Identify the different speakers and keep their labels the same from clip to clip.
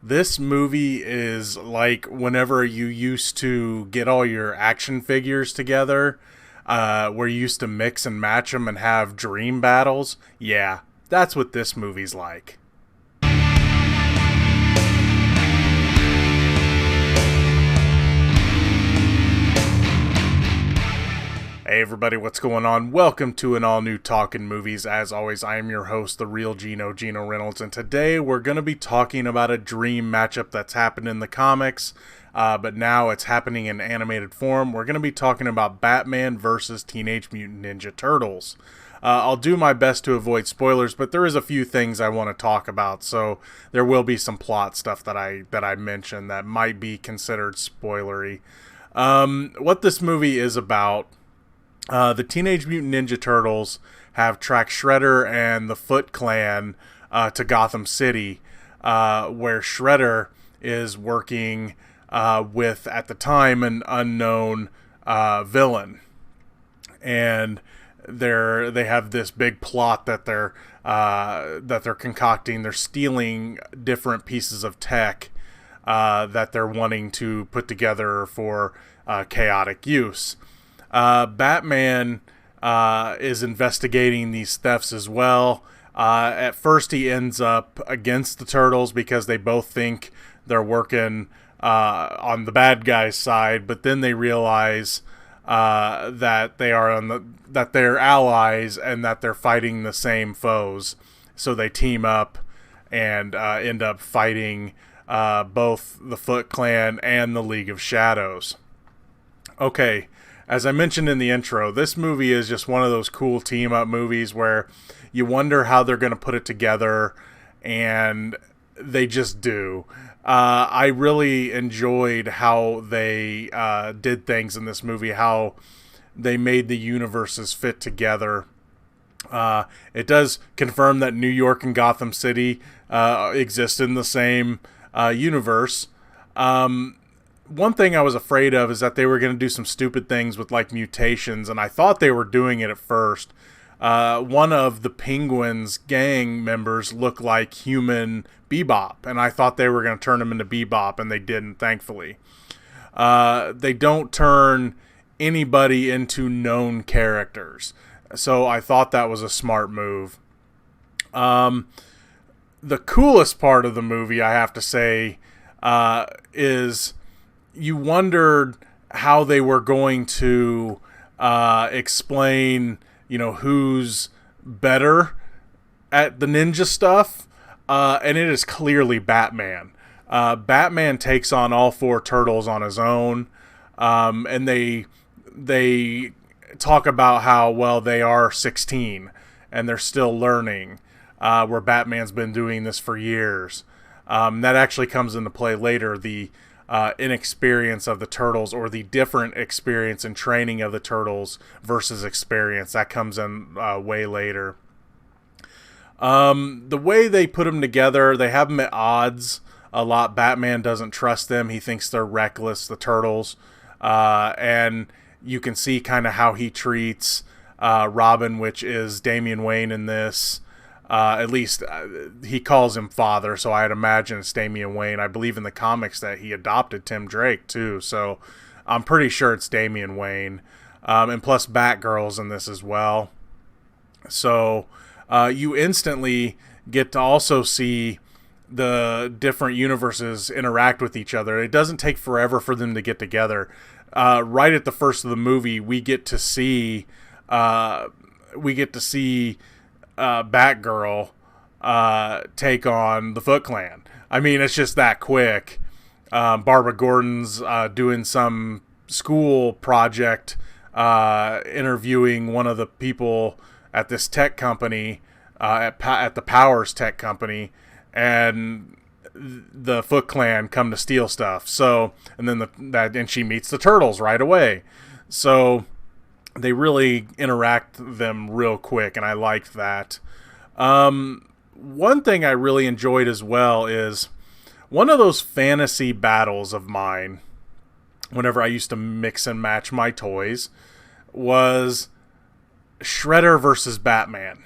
Speaker 1: This movie is like whenever you used to get all your action figures together, where you used to mix and match them and have dream battles. Yeah, that's what this movie's like. Hey everybody, what's going on? Welcome to an all-new Talkin Movies. As always, I am your host, the real Geno Reynolds, and today we're going to be talking about a dream matchup that's happened in the comics, but now it's happening in animated form. We're going to be talking about Batman versus Teenage Mutant Ninja Turtles. I'll do my best to avoid spoilers, but there is a few things I want to talk about, so there will be some plot stuff that I mention that might be considered spoilery. What this movie is about. The Teenage Mutant Ninja Turtles have tracked Shredder and the Foot Clan to Gotham City, where Shredder is working with, at the time, an unknown villain, and they have this big plot that they're concocting. They're stealing different pieces of tech that they're wanting to put together for chaotic use. Batman is investigating these thefts as well. At first, he ends up against the Turtles because they both think they're working on the bad guy's side, but then they realize that they're allies and that they're fighting the same foes. So they team up and end up fighting both the Foot Clan and the League of Shadows. Okay. As I mentioned in the intro, this movie is just one of those cool team-up movies where you wonder how they're going to put it together, and they just do. I really enjoyed how they did things in this movie, how they made the universes fit together. It does confirm that New York and Gotham City exist in the same universe. One thing I was afraid of is that they were going to do some stupid things with like mutations, and I thought they were doing it at first. One of the Penguin's gang members looked like human Bebop, and I thought they were going to turn him into Bebop, and they didn't, thankfully. They don't turn anybody into known characters, so I thought that was a smart move. The coolest part of the movie, I have to say, is you wondered how they were going to explain, who's better at the ninja stuff, and it is clearly Batman. Batman takes on all four turtles on his own, and they talk about how, well, they are 16 and they're still learning, where Batman's been doing this for years. That actually comes into play later. The inexperience of the Turtles, or the different experience and training of the Turtles versus experience, that comes in way later. The way they put them together, they have them at odds a lot. Batman doesn't trust them. He thinks they're reckless, the Turtles. And you can see kind of how he treats Robin, which is Damian Wayne in this. At least he calls him father, so I'd imagine it's Damian Wayne. I believe in the comics that he adopted Tim Drake too, so I'm pretty sure it's Damian Wayne. And plus Batgirl's in this as well. So you instantly get to also see the different universes interact with each other. It doesn't take forever for them to get together. Right at the first of the movie, we get to see Batgirl take on the Foot Clan. I mean, it's just that quick. Barbara Gordon's doing some school project, interviewing one of the people at this tech company, at the Powers Tech Company, and the Foot Clan come to steal stuff. So, and then and she meets the Turtles right away. So they really interact them real quick, and I liked that. One thing I really enjoyed as well is one of those fantasy battles of mine, whenever I used to mix and match my toys, was Shredder versus Batman.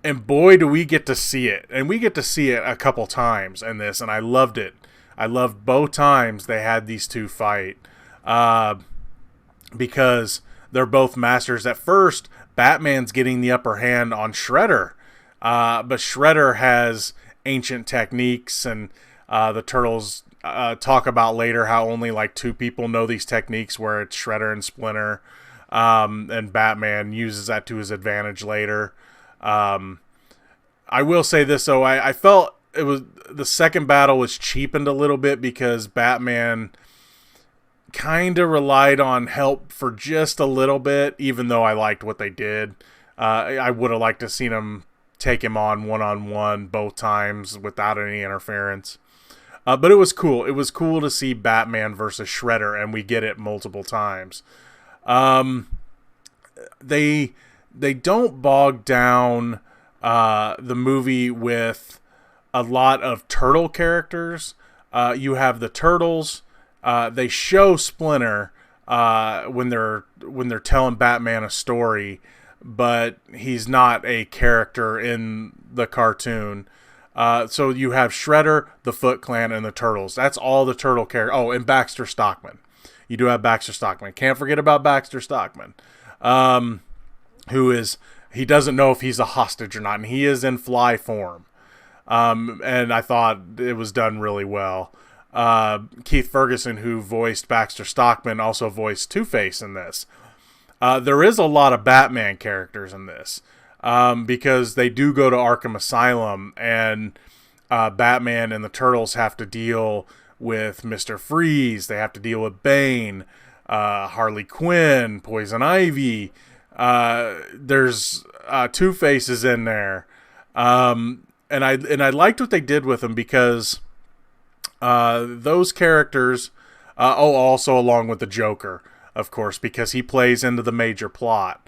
Speaker 1: And boy, do we get to see it. And we get to see it a couple times in this, and I loved it. I loved both times they had these two fight. Because they're both masters. At first, Batman's getting the upper hand on Shredder. But Shredder has ancient techniques, and the Turtles talk about later how only like 2 people know these techniques, where it's Shredder and Splinter. And Batman uses that to his advantage later. I will say this, though. I felt it was the second battle was cheapened a little bit because Batman kind of relied on help for just a little bit, even though I liked what they did. I would have liked to seen him take him on one-on-one both times without any interference. But it was cool. It was cool to see Batman versus Shredder, and we get it multiple times. They don't bog down the movie with a lot of turtle characters. You have the Turtles. They show Splinter when they're telling Batman a story, but he's not a character in the cartoon. So you have Shredder, the Foot Clan, and the Turtles. That's all the turtle characters. Oh, and Baxter Stockman. You do have Baxter Stockman. Can't forget about Baxter Stockman, he doesn't know if he's a hostage or not, and he is in fly form. And I thought it was done really well. Keith Ferguson, who voiced Baxter Stockman, also voiced Two-Face in this. There is a lot of Batman characters in this, because they do go to Arkham Asylum, and Batman and the Turtles have to deal with Mr. Freeze. They have to deal with Bane, Harley Quinn, Poison Ivy. There's Two-Face in there. And I liked what they did with them because those characters, also along with the Joker, of course, because he plays into the major plot.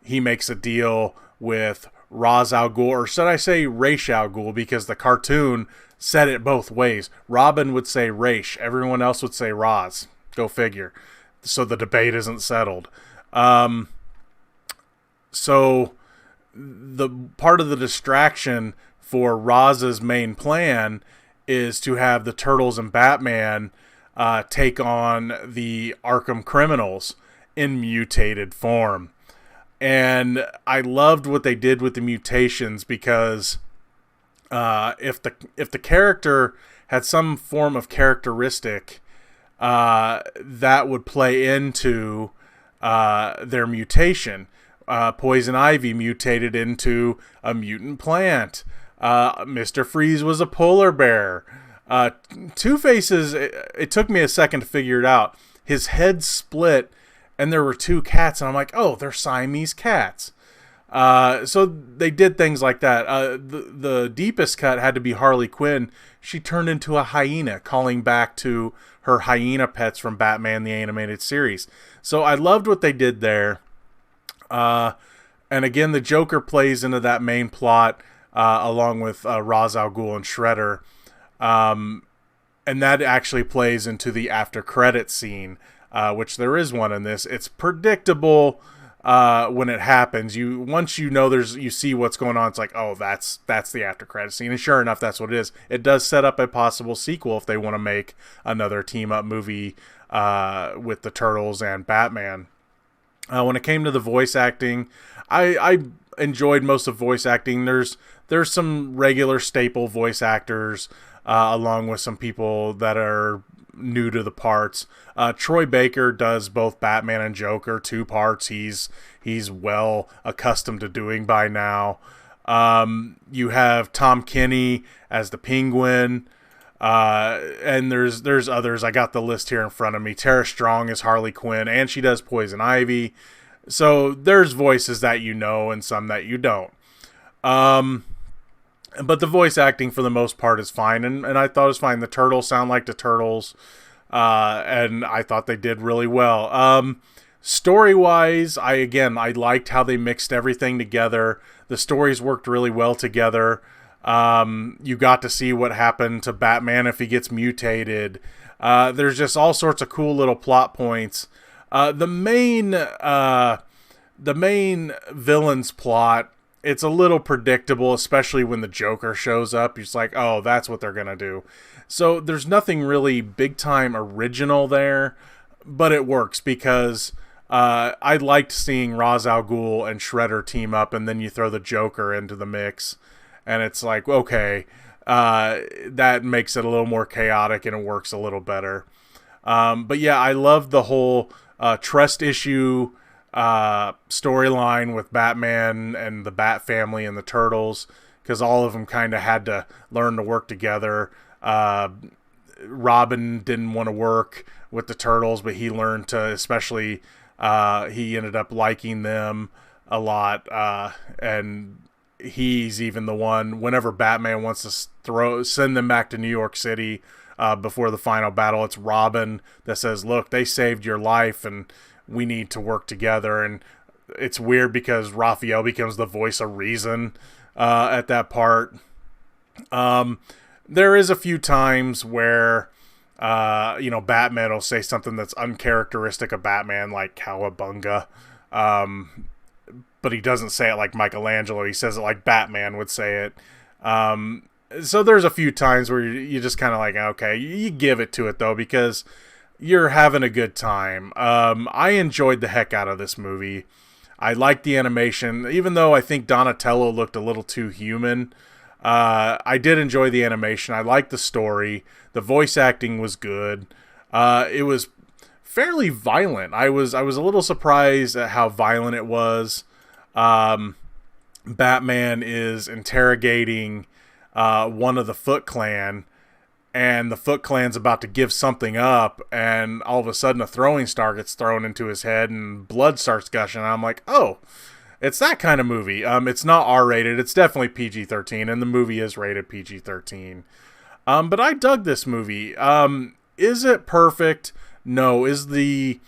Speaker 1: He makes a deal with Ra's al Ghul, or should I say Ra's al Ghul, because the cartoon said it both ways. Robin would say Ra's, everyone else would say Ra's. Go figure. So the debate isn't settled. So the part of the distraction for Raz's main plan is to have the Turtles and Batman take on the Arkham criminals in mutated form. And I loved what they did with the mutations, because if the character had some form of characteristic that would play into their mutation. Poison Ivy mutated into a mutant plant. Mr. Freeze was a polar bear. Two-Face's, it took me a second to figure it out. His head split, and there were 2 cats, and I'm like, oh, they're Siamese cats. So they did things like that. The deepest cut had to be Harley Quinn. She turned into a hyena, calling back to her hyena pets from Batman the Animated Series. So I loved what they did there. And again, the Joker plays into that main plot, along with Ra's al Ghul and Shredder. And that actually plays into the after credit scene, which there is one in this. It's predictable when it happens. Once you know you see what's going on, it's like, oh, that's the after credit scene. And sure enough, that's what it is. It does set up a possible sequel if they want to make another team up movie with the Turtles and Batman. When it came to the voice acting, I enjoyed most of voice acting. There's some regular staple voice actors, along with some people that are new to the parts. Troy Baker does both Batman and Joker, 2 parts. He's well accustomed to doing by now. You have Tom Kenny as the Penguin. And there's others. I got the list here in front of me. Tara Strong is Harley Quinn, and she does Poison Ivy. So there's voices that you know and some that you don't. But the voice acting for the most part is fine, and I thought it was fine. The Turtles sound like the Turtles, and I thought they did really well. Story-wise, I liked how they mixed everything together. The stories worked really well together. You got to see what happened to Batman if he gets mutated. There's just all sorts of cool little plot points. The main villain's plot it's a little predictable, especially when the Joker shows up. You're just like, oh, that's what they're going to do. So there's nothing really big time original there, but it works because I liked seeing Ra's al Ghul and Shredder team up, and then you throw the Joker into the mix, and it's like, okay, that makes it a little more chaotic and it works a little better. But yeah, I love the whole trust issue storyline with Batman and the Bat family and the Turtles, because all of them kind of had to learn to work together. Robin didn't want to work with the Turtles, but he learned to, especially he ended up liking them a lot, and he's even the one, whenever Batman wants to send them back to New York City before the final battle, it's Robin that says, look, they saved your life and we need to work together. And it's weird because Raphael becomes the voice of reason at that part. There is a few times where Batman will say something that's uncharacteristic of Batman, like cowabunga, but he doesn't say it like Michelangelo. He says it like Batman would say it. So there's a few times where you just kind of like, okay, you give it to it though, because you're having a good time. I enjoyed the heck out of this movie. I liked the animation, even though I think Donatello looked a little too human. I did enjoy the animation. I liked the story. The voice acting was good. It was fairly violent. I was a little surprised at how violent it was. Batman is interrogating one of the Foot Clan, and the Foot Clan's about to give something up, and all of a sudden a throwing star gets thrown into his head and blood starts gushing. And I'm like, oh, it's that kind of movie. It's not R-rated. It's definitely PG-13, and the movie is rated PG-13. But I dug this movie. Is it perfect? No. Is the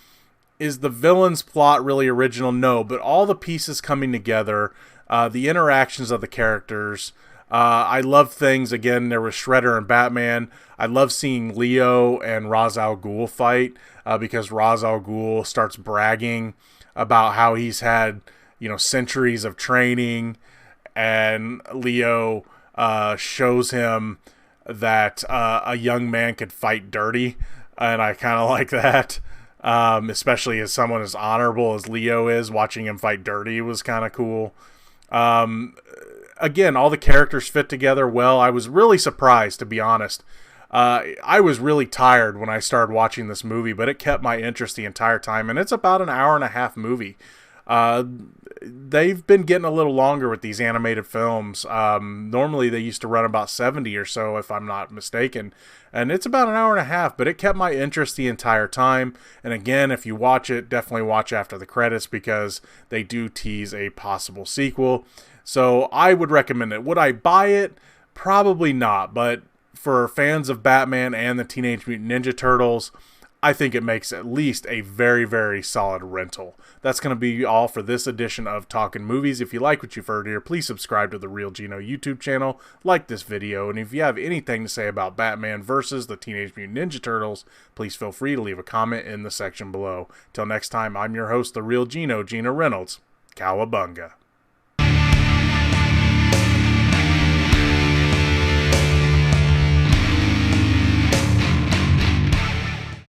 Speaker 1: villain's plot really original? No. But all the pieces coming together, the interactions of the characters, I love things. Again, there was Shredder and Batman. I love seeing Leo and Ra's al Ghul fight, because Ra's al Ghul starts bragging about how he's had, centuries of training, and Leo shows him that a young man could fight dirty, and I kind of like that, especially as someone as honorable as Leo is. Watching him fight dirty was kind of cool. Again, all the characters fit together well. I was really surprised, to be honest. I was really tired when I started watching this movie, but it kept my interest the entire time, and it's about an hour-and-a-half movie. They've been getting a little longer with these animated films. Normally they used to run about 70 or so, if I'm not mistaken, and it's about an hour-and-a-half, but it kept my interest the entire time. And again, if you watch it, definitely watch after the credits, because they do tease a possible sequel. So I would recommend it. Would I buy it? Probably not, but for fans of Batman and the Teenage Mutant Ninja Turtles, I think it makes at least a very, very solid rental. That's going to be all for this edition of Talkin Movies. If you like what you've heard here, please subscribe to the Real Geno YouTube channel, like this video, and if you have anything to say about Batman versus the Teenage Mutant Ninja Turtles, please feel free to leave a comment in the section below. Till next time, I'm your host, the Real Geno, Geno Reynolds. Cowabunga.